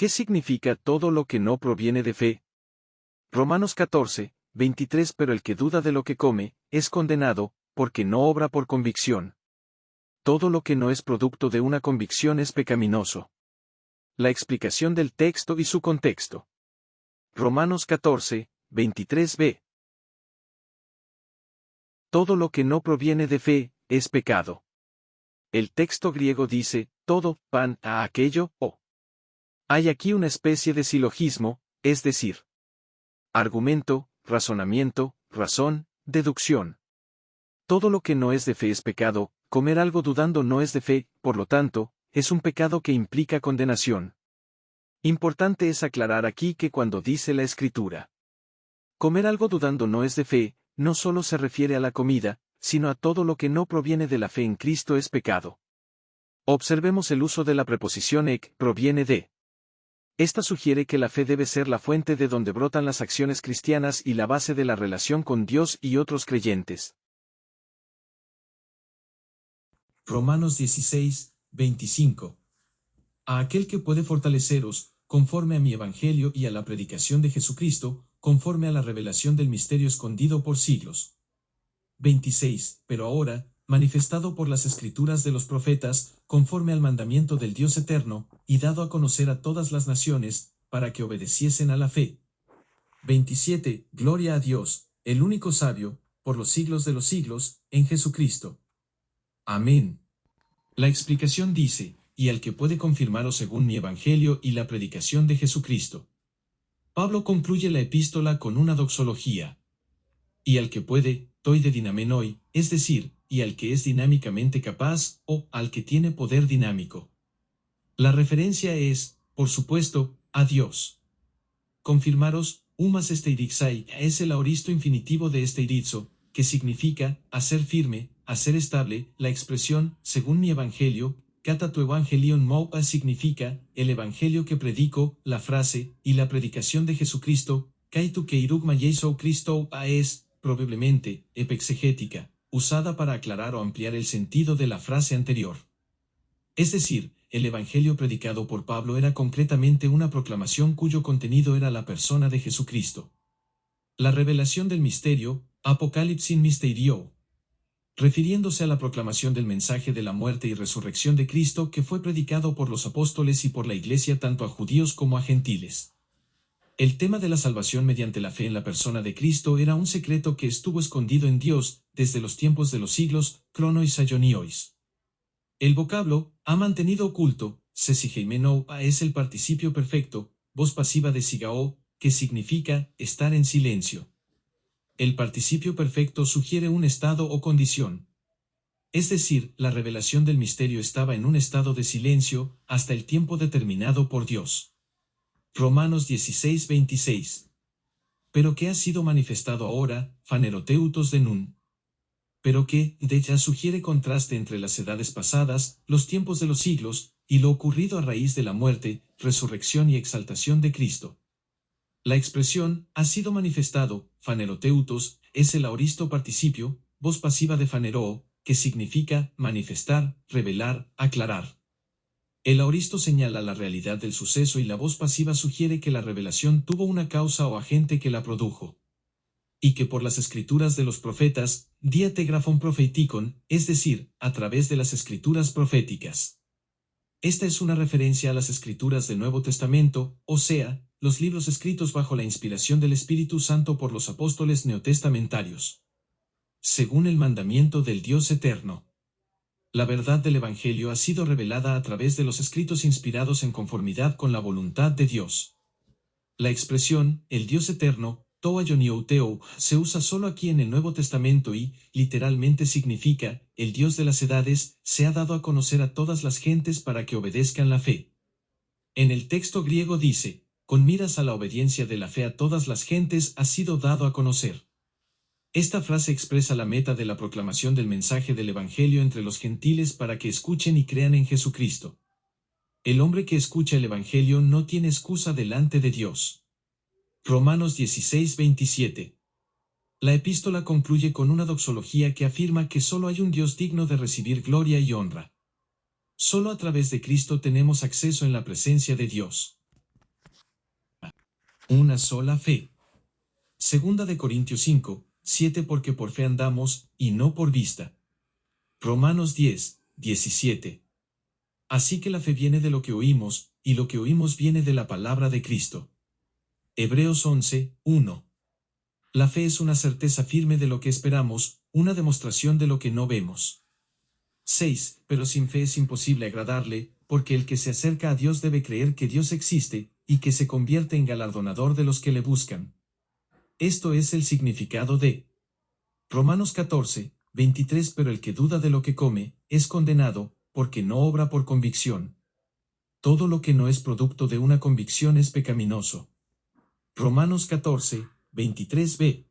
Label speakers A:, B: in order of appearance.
A: ¿Qué significa todo lo que no proviene de fe? Romanos 14, 23 Pero el que duda de lo que come, es condenado, porque no obra por convicción. Todo lo que no es producto de una convicción es pecaminoso. La explicación del texto y su contexto. Romanos 14, 23b. Todo lo que no proviene de fe, es pecado. El texto griego dice, todo, pan, a aquello, o. Hay aquí una especie de silogismo, es decir, argumento, razonamiento, razón, deducción. Todo lo que no es de fe es pecado, comer algo dudando no es de fe, por lo tanto, es un pecado que implica condenación. Importante es aclarar aquí que cuando dice la Escritura, comer algo dudando no es de fe, no solo se refiere a la comida, sino a todo lo que no proviene de la fe en Cristo es pecado. Observemos el uso de la preposición ek, proviene de. Esta sugiere que la fe debe ser la fuente de donde brotan las acciones cristianas y la base de la relación con Dios y otros creyentes.
B: Romanos 16, 25. A aquel que puede fortaleceros, conforme a mi evangelio y a la predicación de Jesucristo, conforme a la revelación del misterio escondido por siglos. 26. Pero ahora, manifestado por las escrituras de los profetas, conforme al mandamiento del Dios eterno, y dado a conocer a todas las naciones, para que obedeciesen a la fe. 27. Gloria a Dios, el único sabio, por los siglos de los siglos, en Jesucristo. Amén. La explicación dice, y al que puede confirmaros según mi evangelio y la predicación de Jesucristo. Pablo concluye la epístola con una doxología. Y al que puede, toi de dinamenoi, es decir, y al que es dinámicamente capaz, o al que tiene poder dinámico. La referencia es, por supuesto, a Dios. Confirmaros, humas esteirixai, es el aoristo infinitivo de esteirizo, que significa, hacer firme, hacer estable. La expresión, según mi evangelio, kata tu evangelion moupa significa, el evangelio que predico, la frase, y la predicación de Jesucristo, kaitu keirugma Jesu Christo a es, probablemente, epexegética, usada para aclarar o ampliar el sentido de la frase anterior. Es decir, el evangelio predicado por Pablo era concretamente una proclamación cuyo contenido era la persona de Jesucristo. La revelación del misterio, Apocalipsis Mysterio, refiriéndose a la proclamación del mensaje de la muerte y resurrección de Cristo que fue predicado por los apóstoles y por la Iglesia tanto a judíos como a gentiles. El tema de la salvación mediante la fe en la persona de Cristo era un secreto que estuvo escondido en Dios desde los tiempos de los siglos, cronois aionios. El vocablo, ha mantenido oculto, sesigeimeno es el participio perfecto, voz pasiva de sigao, que significa estar en silencio. El participio perfecto sugiere un estado o condición. Es decir, la revelación del misterio estaba en un estado de silencio hasta el tiempo determinado por Dios. Romanos 16, 26. Pero que ha sido manifestado ahora, faneroteutos de nun. Pero que, de ella sugiere contraste entre las edades pasadas, los tiempos de los siglos, y lo ocurrido a raíz de la muerte, resurrección y exaltación de Cristo. La expresión, ha sido manifestado, faneroteutos, es el aoristo participio, voz pasiva de faneroo, que significa manifestar, revelar, aclarar. El aoristo señala la realidad del suceso y la voz pasiva sugiere que la revelación tuvo una causa o agente que la produjo. Y que por las escrituras de los profetas, diategrafon profeticon, es decir, a través de las escrituras proféticas. Esta es una referencia a las escrituras del Nuevo Testamento, o sea, los libros escritos bajo la inspiración del Espíritu Santo por los apóstoles neotestamentarios. Según el mandamiento del Dios eterno. La verdad del Evangelio ha sido revelada a través de los escritos inspirados en conformidad con la voluntad de Dios. La expresión, el Dios eterno, Toa Yonioteo, se usa solo aquí en el Nuevo Testamento y, literalmente significa, el Dios de las edades, se ha dado a conocer a todas las gentes para que obedezcan la fe. En el texto griego dice, con miras a la obediencia de la fe a todas las gentes ha sido dado a conocer. Esta frase expresa la meta de la proclamación del mensaje del Evangelio entre los gentiles para que escuchen y crean en Jesucristo. El hombre que escucha el Evangelio no tiene excusa delante de Dios. Romanos 16, 27. La epístola concluye con una doxología que afirma que solo hay un Dios digno de recibir gloria y honra. Solo a través de Cristo tenemos acceso en la presencia de Dios. Una sola fe. Segunda de Corintios 5, 7 porque por fe andamos, y no por vista. Romanos 10, 17. Así que la fe viene de lo que oímos, y lo que oímos viene de la palabra de Cristo. Hebreos 11, 1. La fe es una certeza firme de lo que esperamos, una demostración de lo que no vemos. 6. Pero sin fe es imposible agradarle, porque el que se acerca a Dios debe creer que Dios existe, y que se convierte en galardonador de los que le buscan. Esto es el significado de Romanos 14, 23. Pero el que duda de lo que come, es condenado, porque no obra por convicción. Todo lo que no es producto de una convicción es pecaminoso. Romanos 14, 23b.